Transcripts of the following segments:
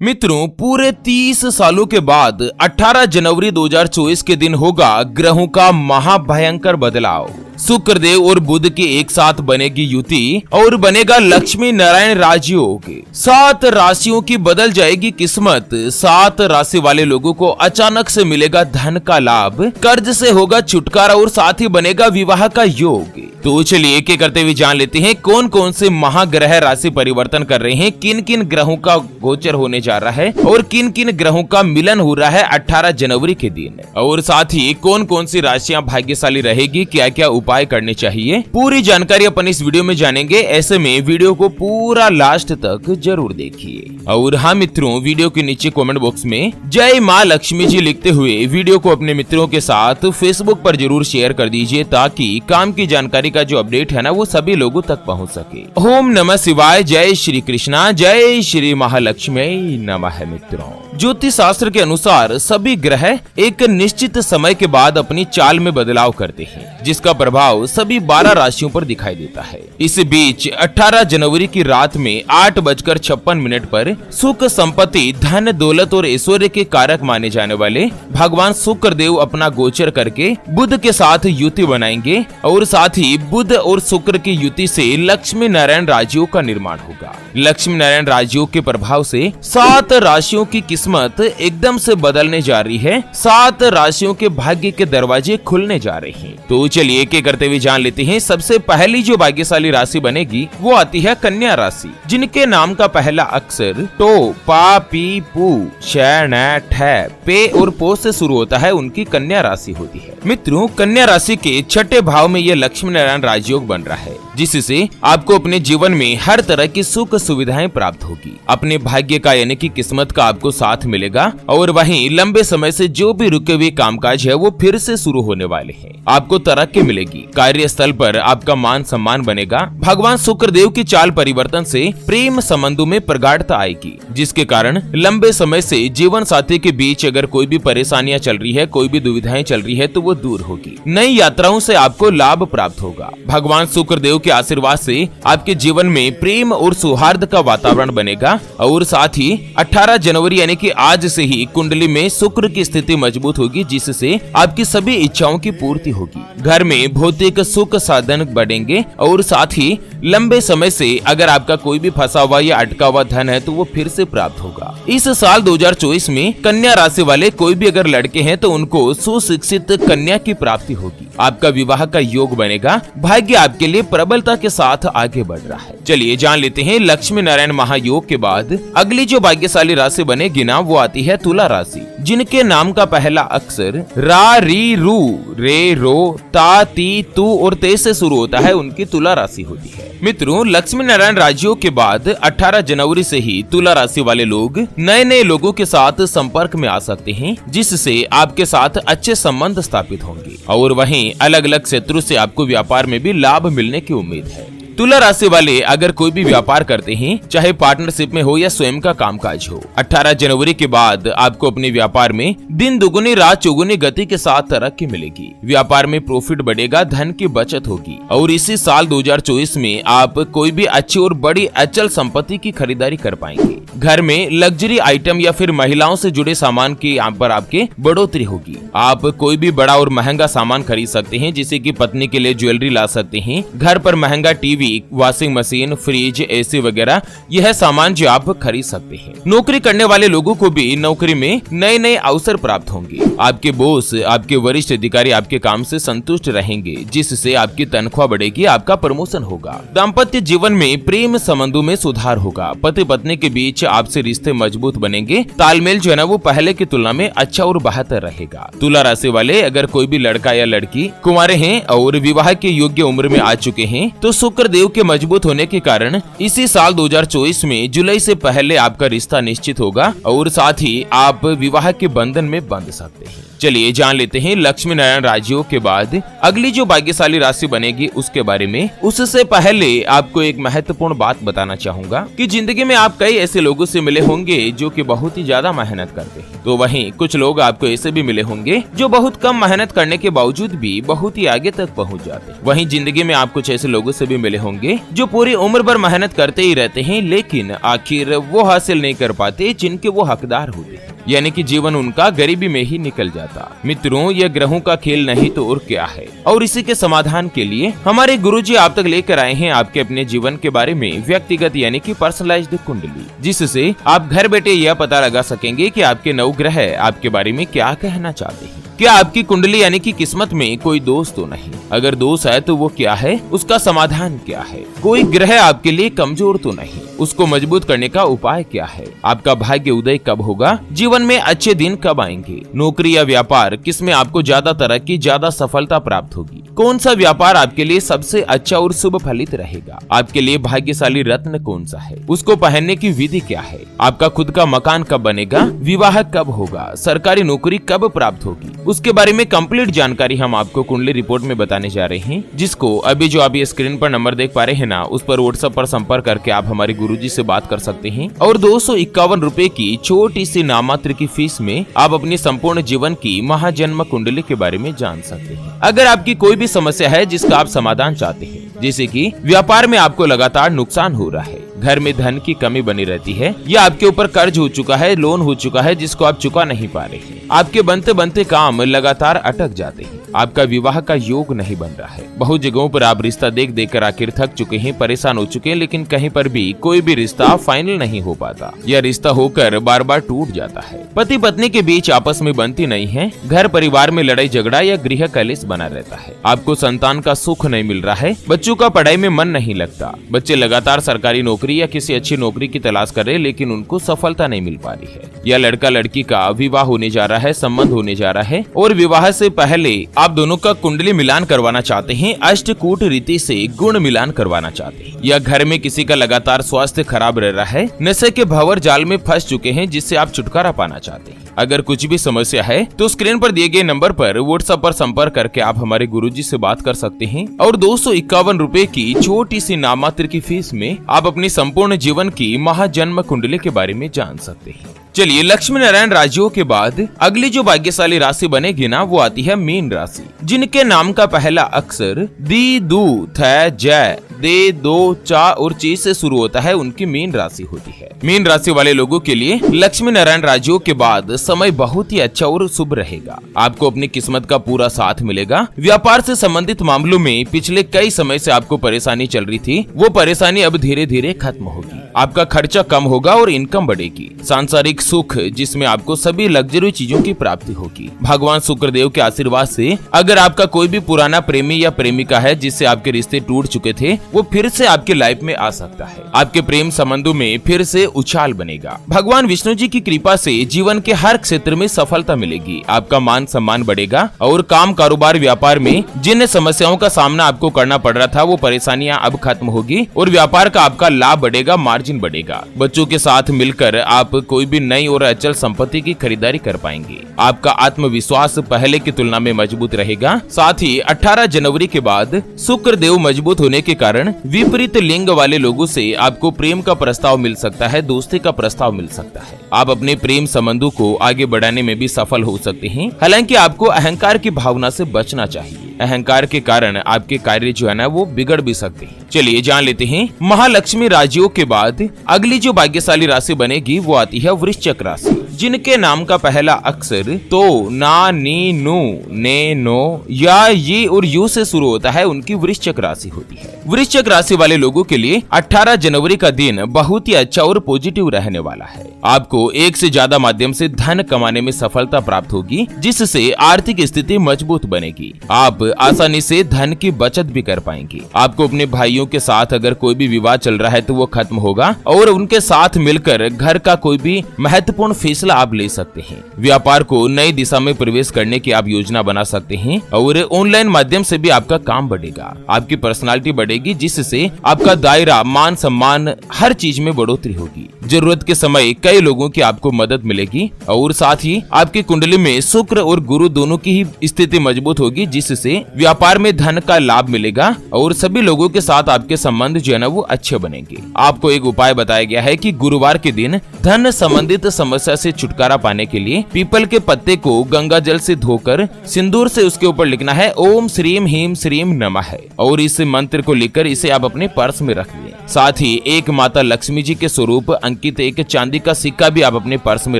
मित्रों, पूरे 30 सालों के बाद 18 जनवरी 2024 के दिन होगा ग्रहों का महाभयंकर बदलाव। शुक्रदेव और बुध की एक साथ बनेगी युति और बनेगा लक्ष्मी नारायण राजयोग। 7 राशियों की बदल जाएगी किस्मत। 7 राशि वाले लोगों को अचानक से मिलेगा धन का लाभ, कर्ज से होगा छुटकारा और साथ ही बनेगा विवाह का योग। तो चलिए एक एक करते हुए जान लेते हैं कौन कौन से महाग्रह राशि परिवर्तन कर रहे हैं, किन किन ग्रहों का गोचर होने जा रहा है और किन किन ग्रहों का मिलन हो रहा है 18 जनवरी के दिन, और साथ ही कौन कौन सी राशियां भाग्यशाली रहेगी, क्या क्या उपाय करने चाहिए। पूरी जानकारी अपन इस वीडियो में जानेंगे। ऐसे में वीडियो को पूरा लास्ट तक जरूर देखिए। और हाँ मित्रों, वीडियो के नीचे कमेंट बॉक्स में जय माँ लक्ष्मी जी लिखते हुए वीडियो को अपने मित्रों के साथ फेसबुक पर जरूर शेयर कर दीजिए, ताकि काम की जानकारी का जो अपडेट है ना वो सभी लोगों तक पहुंच सके। ओम नमः शिवाय, जय श्री कृष्णा, जय श्री महालक्ष्मी नमः। मित्रों, ज्योतिष शास्त्र के अनुसार सभी ग्रह एक निश्चित समय के बाद अपनी चाल में बदलाव करते हैं, जिसका प्रभाव सभी 12 राशियों पर दिखाई देता है। इस बीच 18 जनवरी की रात में 8:56 पर सुख, संपत्ति, धन, दौलत और ऐश्वर्य के कारक माने जाने वाले भगवान शुक्रदेव अपना गोचर करके बुध के साथ युति बनाएंगे, और साथ ही बुध और शुक्र की युति से लक्ष्मी नारायण राजयोग का निर्माण होगा। लक्ष्मी नारायण राजयोग के प्रभाव से 7 राशियों की किस्मत एकदम से बदलने जा रही है। 7 राशियों के भाग्य के दरवाजे खुलने जा रहे हैं। तो चलिए एक एक करते हुए जान लेते हैं। सबसे पहली जो भाग्यशाली राशि बनेगी वो आती है कन्या राशि, जिनके नाम का पहला अक्षर टो, पा, पी, पू, श, न, ठ, पे और पो से शुरू होता है, उनकी कन्या राशि होती है। मित्रों, कन्या राशि के छठे भाव में ये लक्ष्मी नारायण राजयोग बन रहा है, जिससे आपको अपने जीवन में हर तरह की सुख सुविधाएं प्राप्त होगी। अपने भाग्य का यानी कि किस्मत का आपको साथ मिलेगा, और वहीं लंबे समय से जो भी रुके हुए कामकाज है वो फिर से शुरू होने वाले हैं। आपको तरक्की मिलेगी, कार्यस्थल पर आपका मान सम्मान बनेगा। भगवान शुक्रदेव की चाल परिवर्तन से प्रेम संबंधों में प्रगाढ़ता आएगी, जिसके कारण लंबे समय से जीवन साथी के बीच अगर कोई भी परेशानियां चल रही है, कोई भी दुविधाएं चल रही है, तो वो दूर होगी। नई यात्राओं से आपको लाभ प्राप्त होगा। भगवान शुक्रदेव के आशीर्वाद से आपके जीवन में प्रेम और सौहार्द का वातावरण बनेगा, और साथ ही 18 जनवरी यानी कि आज से ही कुंडली में शुक्र की स्थिति मजबूत होगी, जिससे आपकी सभी इच्छाओं की पूर्ति होगी। घर में भौतिक सुख साधन बढ़ेंगे, और साथ ही लंबे समय से अगर आपका कोई भी फंसा हुआ या अटका हुआ धन है तो वो फिर से प्राप्त होगा। इस साल 2024 में कन्या राशि वाले कोई भी अगर लड़के हैं तो उनको सुशिक्षित कन्या की प्राप्ति होगी। आपका विवाह का योग बनेगा। भाग्य आपके लिए प्रबलता के साथ आगे बढ़ रहा है। चलिए जान लेते हैं लक्ष्मी नारायण महायोग के बाद अगली जो भाग्यशाली राशि बनेगी ना वो आती है तुला राशि, जिनके नाम का पहला अक्षर रा, री, रू, रे, रो, ता, ती, तू और ते से शुरू होता है, उनकी तुला राशि होती है। मित्रों, लक्ष्मी नारायण राजयोग के बाद 18 जनवरी से ही तुला राशि वाले लोग नए नए लोगों के साथ संपर्क में आ सकते हैं, जिससे आपके साथ अच्छे संबंध स्थापित होंगे, और वहीं अलग अलग क्षेत्रों से आपको व्यापार में भी लाभ मिलने की उम्मीद है। तुला राशि वाले अगर कोई भी व्यापार करते हैं, चाहे पार्टनरशिप में हो या स्वयं का कामकाज हो, 18 जनवरी के बाद आपको अपने व्यापार में दिन दुगुनी रात चौगुनी गति के साथ तरक्की मिलेगी। व्यापार में प्रॉफिट बढ़ेगा, धन की बचत होगी, और इसी साल 2024 में आप कोई भी अच्छी और बड़ी अचल संपत्ति की खरीदारी कर पाएंगे। घर में लग्जरी आइटम या फिर महिलाओं से जुड़े सामान की यहाँ पर आपके बढ़ोतरी होगी। आप कोई भी बड़ा और महंगा सामान खरीद सकते हैं, जैसे कि पत्नी के लिए ज्वेलरी ला सकते हैं। घर पर महंगा TV, washing machine, fridge, AC वगैरह यह सामान जो आप खरीद सकते हैं। नौकरी करने वाले लोगों को भी नौकरी में नए नए अवसर प्राप्त होंगे। आपके बॉस, आपके वरिष्ठ अधिकारी आपके काम से संतुष्ट रहेंगे, जिससे आपकी तनख्वाह बढ़ेगी, आपका प्रमोशन होगा। दाम्पत्य जीवन में प्रेम संबंधों में सुधार होगा। पति पत्नी के बीच आपसे रिश्ते मजबूत बनेंगे। तालमेल जो है ना वो पहले की तुलना में अच्छा और बेहतर रहेगा। तुला राशि वाले अगर कोई भी लड़का या लड़की कुंवारे हैं और विवाह के योग्य उम्र में आ चुके हैं, तो शुक्र देव के मजबूत होने के कारण इसी साल 2024 में जुलाई से पहले आपका रिश्ता निश्चित होगा, और साथ ही आप विवाह के बंधन में बंध सकते हैं। चलिए जान लेते हैं लक्ष्मी नारायण राशियों के बाद अगली जो भाग्यशाली राशि बनेगी उसके बारे में। उससे पहले आपको एक महत्वपूर्ण बात बताना चाहूंगा कि जिंदगी में आप कई ऐसे लोगों से मिले होंगे जो कि बहुत ही ज्यादा मेहनत करते हैं, तो वहीं कुछ लोग आपको ऐसे भी मिले होंगे जो बहुत कम मेहनत करने के बावजूद भी बहुत ही आगे तक पहुंच जाते हैं। वहीं जिंदगी में आप कुछ ऐसे लोगों से भी मिले होंगे जो पूरी उम्र भर मेहनत करते ही रहते हैं, लेकिन आखिर वो हासिल नहीं कर पाते जिनके वो हकदार होते हैं, यानी कि जीवन उनका गरीबी में ही निकल जाता। मित्रों, यह ग्रहों का खेल नहीं तो और क्या है। और इसी के समाधान के लिए हमारे गुरुजी आप तक लेकर आए हैं आपके अपने जीवन के बारे में व्यक्तिगत यानी कि पर्सनलाइज्ड कुंडली, जिससे आप घर बैठे यह पता लगा सकेंगे कि आपके नवग्रह आपके बारे में क्या कहना चाहते हैं। क्या आपकी कुंडली यानी कि किस्मत में कोई दोष तो नहीं? अगर दोष है तो वो क्या है, उसका समाधान क्या है? कोई ग्रह आपके लिए कमजोर तो नहीं, उसको मजबूत करने का उपाय क्या है? आपका भाग्य उदय कब होगा? जीवन में अच्छे दिन कब आएंगे? नौकरी या व्यापार, किसमें आपको ज्यादा तरक्की, ज्यादा सफलता प्राप्त होगी? कौन सा व्यापार आपके लिए सबसे अच्छा और शुभ फलित रहेगा? आपके लिए भाग्यशाली रत्न कौन सा है? उसको पहनने की विधि क्या है? आपका खुद का मकान कब बनेगा? विवाह कब होगा? सरकारी नौकरी कब प्राप्त होगी? उसके बारे में कंप्लीट जानकारी हम आपको कुंडली रिपोर्ट में बताने जा रहे हैं, जिसको अभी जो आप ये स्क्रीन पर नंबर देख पा रहे हैं ना, उस पर व्हाट्सएप पर संपर्क करके आप हमारे गुरुजी से बात कर सकते हैं। और 251 रुपए की छोटी सी नाममात्र की फीस में आप अपनी संपूर्ण जीवन की महाजन्म कुंडली के बारे में जान सकते हैं। अगर आपकी कोई भी समस्या है जिसका आप समाधान चाहते हैं, जैसे कि व्यापार में आपको लगातार नुकसान हो रहा है, घर में धन की कमी बनी रहती है, या आपके ऊपर कर्ज हो चुका है, लोन हो चुका है जिसको आप चुका नहीं पा रहे हैं, आपके बनते बनते काम लगातार अटक जाते हैं, आपका विवाह का योग नहीं बन रहा है, बहुत जगहों पर आप रिश्ता देख देख कर आखिर थक चुके हैं, परेशान हो चुके हैं, लेकिन कहीं पर भी कोई भी रिश्ता फाइनल नहीं हो पाता, या रिश्ता होकर बार बार टूट जाता है, पति पत्नी के बीच आपस में बनती नहीं है, घर परिवार में लड़ाई झगड़ा या गृह कलेश बना रहता है, आपको संतान का सुख नहीं मिल रहा है, बच्चों का पढ़ाई में मन नहीं लगता, बच्चे लगातार सरकारी नौकरी या किसी अच्छी नौकरी की तलाश कर रहे लेकिन उनको सफलता नहीं मिल पा रही है, या लड़का लड़की का विवाह होने जा रहा है, संबंध होने जा रहा है, और विवाह से पहले आप दोनों का कुंडली मिलान करवाना चाहते हैं, अष्टकूट रीति से गुण मिलान करवाना चाहते हैं, या घर में किसी का लगातार स्वास्थ्य खराब रह रहा है, नशे के भंवर जाल में फंस चुके हैं जिससे आप छुटकारा पाना चाहते हैं। अगर कुछ भी समस्या है तो स्क्रीन पर दिए गए नंबर पर व्हाट्सएप पर संपर्क करके आप हमारे गुरुजी से बात कर सकते हैं। और 251 रुपए की छोटी सी नाममात्र की फीस में आप अपनी संपूर्ण जीवन की महाजन्म कुंडली के बारे में जान सकते हैं। चलिए, लक्ष्मी नारायण राशियों के बाद अगली जो भाग्यशाली राशि बनेगी ना, वो आती है मीन राशि, जिनके नाम का पहला अक्षर दी, दू, थ, जय, दे, दो, चा और ची से शुरू होता है, उनकी मीन राशि होती है। मीन राशि वाले लोगों के लिए लक्ष्मी नारायण राशियों के बाद समय बहुत ही अच्छा और शुभ रहेगा। आपको अपनी किस्मत का पूरा साथ मिलेगा। व्यापार से संबंधित मामलों में पिछले कई समय से आपको परेशानी चल रही थी, वो परेशानी अब धीरे धीरे खत्म होगी। आपका खर्चा कम होगा और इनकम बढ़ेगी। सांसारिक सुख, जिसमें आपको सभी लग्जरी चीजों की प्राप्ति होगी। भगवान शुक्रदेव के आशीर्वाद से अगर आपका कोई भी पुराना प्रेमी या प्रेमिका है जिससे आपके रिश्ते टूट चुके थे, वो फिर से आपके लाइफ में आ सकता है। आपके प्रेम संबंधों में फिर से उछाल बनेगा। भगवान विष्णु जी की कृपा से जीवन के हर क्षेत्र में सफलता मिलेगी। आपका मान सम्मान बढ़ेगा और काम, कारोबार, व्यापार में जिन समस्याओं का सामना आपको करना पड़ रहा था, वो परेशानियां अब खत्म होगी और व्यापार का आपका लाभ बढ़ेगा, मार्जिन बढ़ेगा। बच्चों के साथ मिलकर आप कोई भी नई और अचल संपत्ति की खरीदारी कर पाएंगे। आपका आत्मविश्वास पहले की तुलना में मजबूत रहेगा। साथ ही 18 जनवरी के बाद शुक्र देव मजबूत होने के कारण विपरीत लिंग वाले लोगों से आपको प्रेम का प्रस्ताव मिल सकता है, दोस्ती का प्रस्ताव मिल सकता है। आप अपने प्रेम संबंधों को आगे बढ़ाने में भी सफल हो सकते हैं। हालांकि आपको अहंकार की भावना से बचना चाहिए। अहंकार के कारण आपके कार्य जो है ना, वो बिगड़ भी सकते हैं। चलिए जान लेते हैं महालक्ष्मी राशियों के बाद अगली जो भाग्यशाली राशि बनेगी, वो आती है वृश्चिक राशि, जिनके नाम का पहला अक्षर तो, ना, नी, नु, ने, नो, या, ये और यू से शुरू होता है, उनकी वृश्चिक राशि होती है। वृश्चिक राशि वाले लोगों के लिए 18 जनवरी का दिन बहुत ही अच्छा और पॉजिटिव रहने वाला है। आपको एक से ज्यादा माध्यम से धन कमाने में सफलता प्राप्त होगी, जिससे आर्थिक स्थिति मजबूत बनेगी। आप आसानी से धन की बचत भी कर पाएंगे। आपको अपने भाइयों के साथ अगर कोई भी विवाद चल रहा है तो वो खत्म होगा और उनके साथ मिलकर घर का कोई भी महत्वपूर्ण फैसला फैसला आप ले सकते हैं। व्यापार को नई दिशा में प्रवेश करने की आप योजना बना सकते हैं और ऑनलाइन माध्यम से भी आपका काम बढ़ेगा। आपकी पर्सनालिटी बढ़ेगी, जिससे आपका दायरा, मान सम्मान, हर चीज में बढ़ोतरी होगी। जरूरत के समय कई लोगों की आपको मदद मिलेगी और साथ ही आपकी कुंडली में शुक्र और गुरु दोनों की ही स्थिति मजबूत होगी, जिससे व्यापार में धन का लाभ मिलेगा और सभी लोगों के साथ आपके संबंध जो है ना वो अच्छे बनेंगे। आपको एक उपाय बताया गया है कि गुरुवार के दिन धन संबंधित समस्या से छुटकारा पाने के लिए पीपल के पत्ते को गंगा जल से धोकर सिंदूर से उसके ऊपर लिखना है ओम श्रीम हीम श्रीम नमः और इस मंत्र को लिखकर इसे आप अपने पर्स में रख लें। साथ ही एक माता लक्ष्मी जी के स्वरूप अंकित एक चांदी का सिक्का भी आप अपने पर्स में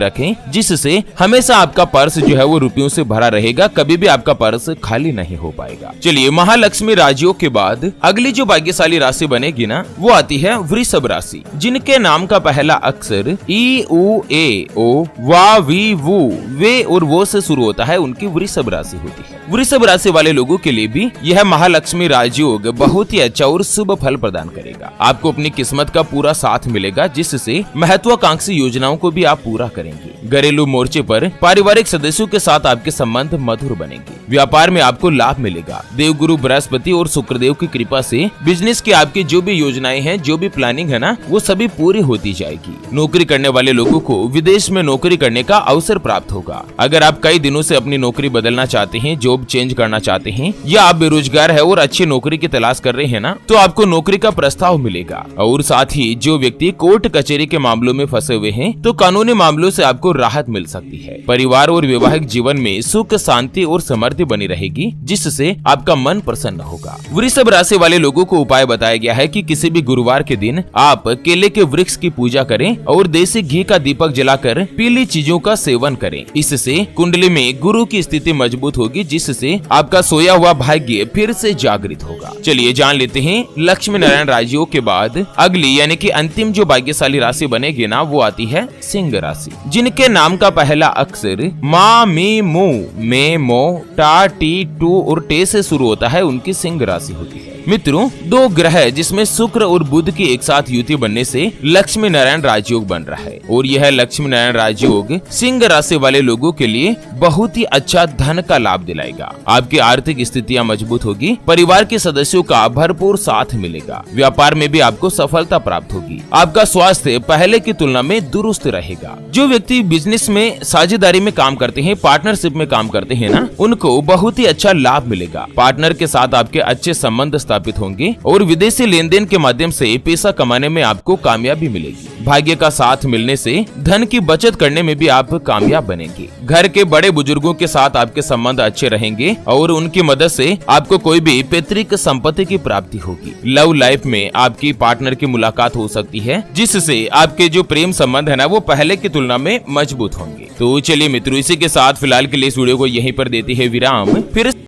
रखें, जिससे हमेशा आपका पर्स जो है वो रुपयों से भरा रहेगा, कभी भी आपका पर्स खाली नहीं हो पाएगा। चलिए, महालक्ष्मी राशियों के बाद अगली जो भाग्यशाली राशि बनेगी ना वो आती है वृषभ राशि, जिनके नाम का पहला अक्षर ई उ ए ओ वा वी वू वे और वो से शुरू होता है, उनकी वृषभ राशि होती है। वृषभ राशि वाले लोगों के लिए भी यह महालक्ष्मी राजयोग बहुत ही अच्छा और शुभ फल प्रदान करेगा। आपको अपनी किस्मत का पूरा साथ मिलेगा, जिससे महत्वाकांक्षी योजनाओं को भी आप पूरा करेंगे। घरेलू मोर्चे पर पारिवारिक सदस्यों के साथ आपके संबंध मधुर बनेंगे। व्यापार में आपको लाभ मिलेगा। देवगुरु बृहस्पति और शुक्रदेव की कृपा से बिजनेस की आपकी जो भी योजनाएं हैं, जो भी प्लानिंग है ना, वो सभी पूरी होती जाएगी। नौकरी करने वाले लोगों को विदेश में नौकरी करने का अवसर प्राप्त होगा। अगर आप कई दिनों से अपनी नौकरी बदलना चाहते हैं, जॉब चेंज करना चाहते हैं, या आप बेरोजगार है और अच्छी नौकरी की तलाश कर रहे हैं ना, तो आपको नौकरी का प्रस्ताव मिलेगा। और साथ ही जो व्यक्ति कोर्ट कचहरी के मामलों में फंसे हुए हैं, तो कानूनी मामलों से आपको राहत मिल सकती है। परिवार और वैवाहिक जीवन में सुख, शांति और समृद्धि बनी रहेगी, जिससे आपका मन प्रसन्न होगा। वृषभ राशि वाले लोगों को उपाय बताया गया है कि किसी भी गुरुवार के दिन आप केले के वृक्ष की पूजा करें और देसी घी का दीपक जलाकर पीली चीजों का सेवन करें। इससे कुंडली में गुरु की स्थिति मजबूत होगी, जिससे आपका सोया हुआ भाग्य फिर से जागृत होगा। चलिए जान लेते हैं लक्ष्मी नारायण राशियों के बाद अगली यानी कि अंतिम जो भाग्यशाली राशि बनेगी ना वो आती है सिंह राशि, जिनके नाम का पहला अक्षर मा मी मू मे मो टा टी टू और टे से शुरू होता है, उनकी सिंह राशि होती है। मित्रों, दो ग्रह जिसमें शुक्र और बुध की एक साथ युति बनने से लक्ष्मी नारायण राजयोग बन रहा है और यह लक्ष्मी नारायण राजयोग सिंह राशि वाले लोगों के लिए बहुत ही अच्छा धन का लाभ दिलाएगा। आपकी आर्थिक स्थितियां मजबूत होगी, परिवार के सदस्यों का भरपूर साथ मिलेगा, व्यापार में भी आपको सफलता प्राप्त होगी, आपका स्वास्थ्य पहले की तुलना में दुरुस्त रहेगा। जो व्यक्ति बिजनेस में साझेदारी में काम करते हैं, पार्टनरशिप में काम करते हैं ना, उनको बहुत ही अच्छा लाभ मिलेगा। पार्टनर के साथ आपके अच्छे संबंध स्थापित होंगे और विदेशी लेन देन के माध्यम से पैसा कमाने में आपको कामयाबी मिलेगी। भाग्य का साथ मिलने से धन की बचत करने में भी आप कामयाब बनेंगे। घर के बड़े बुजुर्गों के साथ आपके संबंध अच्छे रहेंगे और उनकी मदद से आपको कोई भी पैतृक संपत्ति की प्राप्ति होगी। लव लाइफ में आपकी पार्टनर की मुलाकात हो सकती है, जिससे आपके जो प्रेम संबंध है ना वो पहले की तुलना में मजबूत होंगे। तो चलिए मित्रों, इसी के साथ फिलहाल के लिए इस वीडियो को यहीं पर देते हैं विराम। फिर